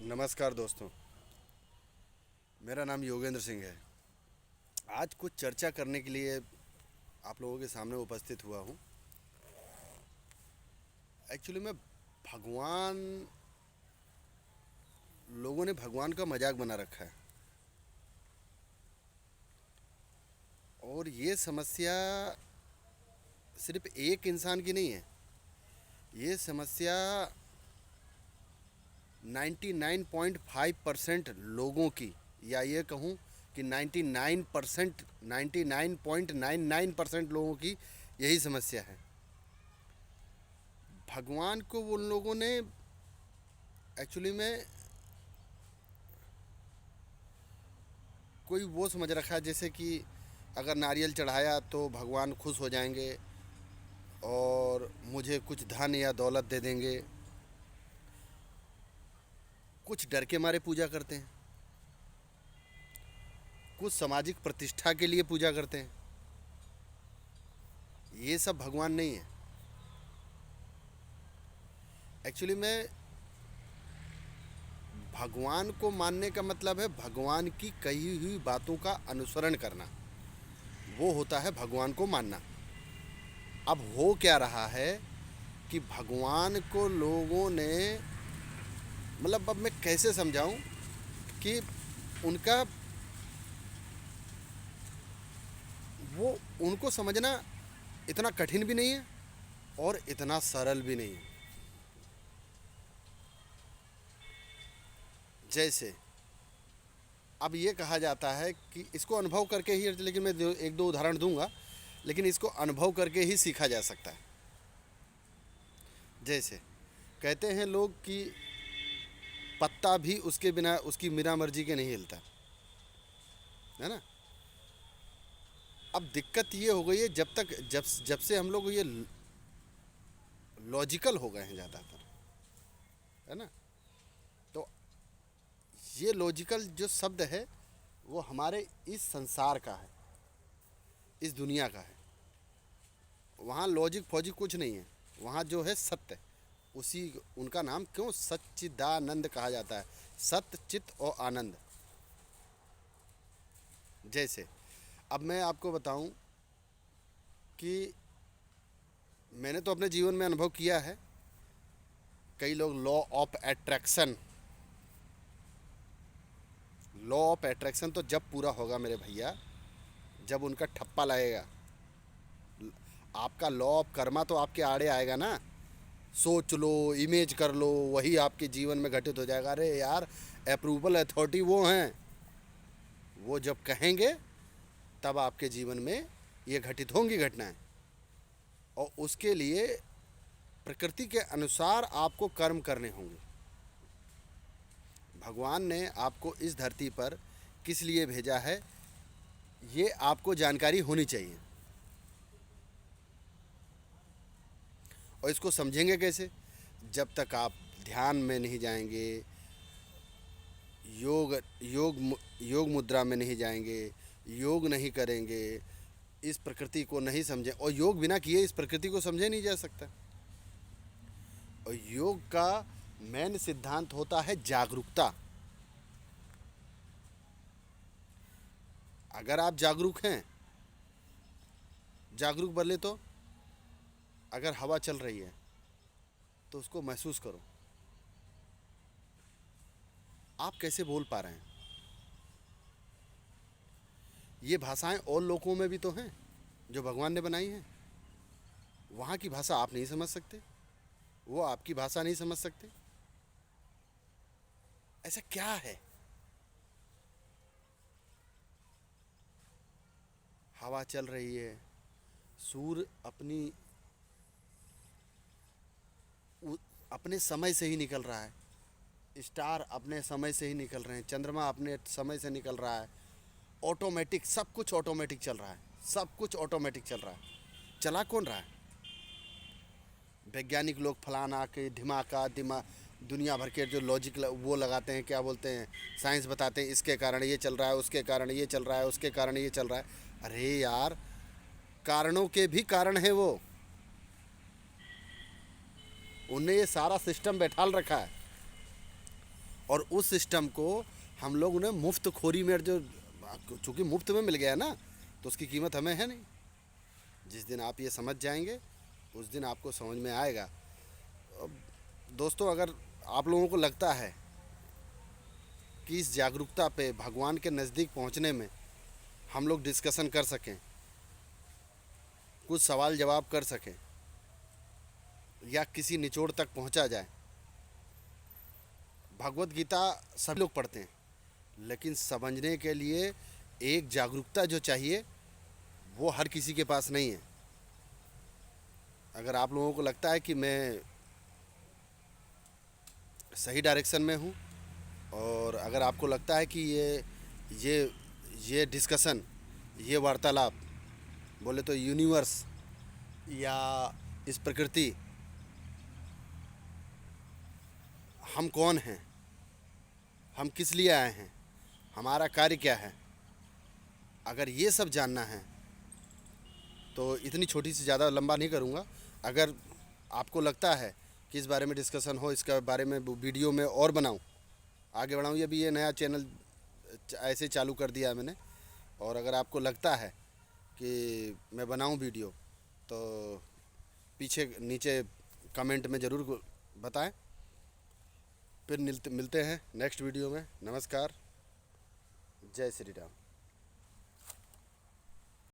नमस्कार दोस्तों। मेरा नाम योगेंद्र सिंह है। आज कुछ चर्चा करने के लिए आप लोगों के सामने उपस्थित हुआ हूँ। एक्चुअली में भगवान लोगों ने भगवान का मजाक बना रखा है और ये समस्या सिर्फ एक इंसान की नहीं है। ये समस्या 99.5% लोगों की, या ये कहूँ कि 99% 99.99% लोगों की यही समस्या है। भगवान को उन लोगों ने एक्चुअली में कोई वो समझ रखा है जैसे कि अगर नारियल चढ़ाया तो भगवान खुश हो जाएंगे और मुझे कुछ धन या दौलत दे देंगे। कुछ डर के मारे पूजा करते हैं, कुछ सामाजिक प्रतिष्ठा के लिए पूजा करते हैं। ये सब भगवान नहीं है। एक्चुअली में भगवान को मानने का मतलब है भगवान की कही हुई बातों का अनुसरण करना। वो होता है भगवान को मानना। अब हो क्या रहा है कि भगवान को लोगों ने, मतलब अब मैं कैसे समझाऊं कि उनका वो उनको समझना इतना कठिन भी नहीं है और इतना सरल भी नहीं है। जैसे अब ये कहा जाता है कि इसको अनुभव करके ही, लेकिन मैं एक दो उदाहरण दूंगा, लेकिन इसको अनुभव करके ही सीखा जा सकता है। जैसे कहते हैं लोग कि पत्ता भी उसके बिना, उसकी बिना मर्जी के नहीं हिलता, है ना। अब दिक्कत ये हो गई है, जब से हम लोग ये लॉजिकल हो गए हैं ज़्यादातर, है ना। तो ये लॉजिकल जो शब्द है वो हमारे इस संसार का है, इस दुनिया का है। वहाँ लॉजिक फॉजिक कुछ नहीं है। वहाँ जो है सत्य, उसी उनका नाम क्यों सच्चिदानंद कहा जाता है, सत्य चित और आनंद। जैसे अब मैं आपको बताऊं कि मैंने तो अपने जीवन में अनुभव किया है। कई लोग लॉ ऑफ एट्रैक्शन तो जब पूरा होगा मेरे भैया, जब उनका ठप्पा लगेगा। आपका लॉ ऑफ कर्मा तो आपके आड़े आएगा ना। सोच लो, इमेज कर लो, वही आपके जीवन में घटित हो जाएगा। अरे यार, अप्रूवल अथॉरिटी वो हैं, वो जब कहेंगे तब आपके जीवन में ये घटित होंगी घटनाएं। और उसके लिए प्रकृति के अनुसार आपको कर्म करने होंगे। भगवान ने आपको इस धरती पर किस लिए भेजा है, ये आपको जानकारी होनी चाहिए। और इसको समझेंगे कैसे? जब तक आप ध्यान में नहीं जाएंगे, योग योग योग मुद्रा में नहीं जाएंगे, योग नहीं करेंगे, इस प्रकृति को नहीं समझें। और योग बिना किए इस प्रकृति को समझे नहीं जा सकता। और योग का मेन सिद्धांत होता है जागरूकता। अगर आप जागरूक हैं, जागरूक बदले तो अगर हवा चल रही है तो उसको महसूस करो। आप कैसे बोल पा रहे हैं? ये भाषाएं और लोगों में भी तो हैं जो भगवान ने बनाई हैं। वहाँ की भाषा आप नहीं समझ सकते, वो आपकी भाषा नहीं समझ सकते। ऐसा क्या है? हवा चल रही है, सूर्य अपने समय से ही निकल रहा है, स्टार अपने समय से ही निकल रहे हैं, चंद्रमा अपने समय से निकल रहा है। ऑटोमेटिक, सब कुछ ऑटोमेटिक चल रहा है, सब कुछ ऑटोमेटिक चल रहा है। चला कौन रहा है? वैज्ञानिक लोग फलाना के धिमाका दिमाग, दुनिया भर के जो लॉजिक वो लगाते हैं, क्या बोलते हैं, साइंस बताते हैं इसके कारण ये चल रहा है, उसके कारण ये चल रहा है, उसके कारण ये चल रहा है। अरे यार, कारणों के भी कारण है वो। उनने ये सारा सिस्टम बैठाल रखा है और उस सिस्टम को हम लोग ने मुफ्त खोरी में जो, चूँकि मुफ्त में मिल गया है ना, तो उसकी कीमत हमें है नहीं। जिस दिन आप ये समझ जाएंगे उस दिन आपको समझ में आएगा। अब दोस्तों, अगर आप लोगों को लगता है कि इस जागरूकता पे भगवान के नज़दीक पहुंचने में हम लोग डिस्कशन कर सकें, कुछ सवाल जवाब कर सकें, या किसी निचोड़ तक पहुंचा जाए। भगवत गीता सभी लोग पढ़ते हैं, लेकिन समझने के लिए एक जागरूकता जो चाहिए वो हर किसी के पास नहीं है। अगर आप लोगों को लगता है कि मैं सही डायरेक्शन में हूँ, और अगर आपको लगता है कि ये ये डिस्कशन, ये वार्तालाप, बोले तो यूनिवर्स या इस प्रकृति, हम कौन हैं, हम किस लिए आए हैं, हमारा कार्य क्या है, अगर ये सब जानना है तो इतनी छोटी सी, ज़्यादा लंबा नहीं करूँगा। अगर आपको लगता है कि इस बारे में डिस्कशन हो, इसके बारे में वीडियो में और बनाऊँ, आगे बढ़ाऊँ, ये भी ये नया चैनल ऐसे चालू कर दिया है मैंने, और अगर आपको लगता है कि मैं बनाऊँ वीडियो, तो पीछे नीचे कमेंट में ज़रूर बताएं। फिर मिलते हैं नेक्स्ट वीडियो में। नमस्कार, जय श्री राम।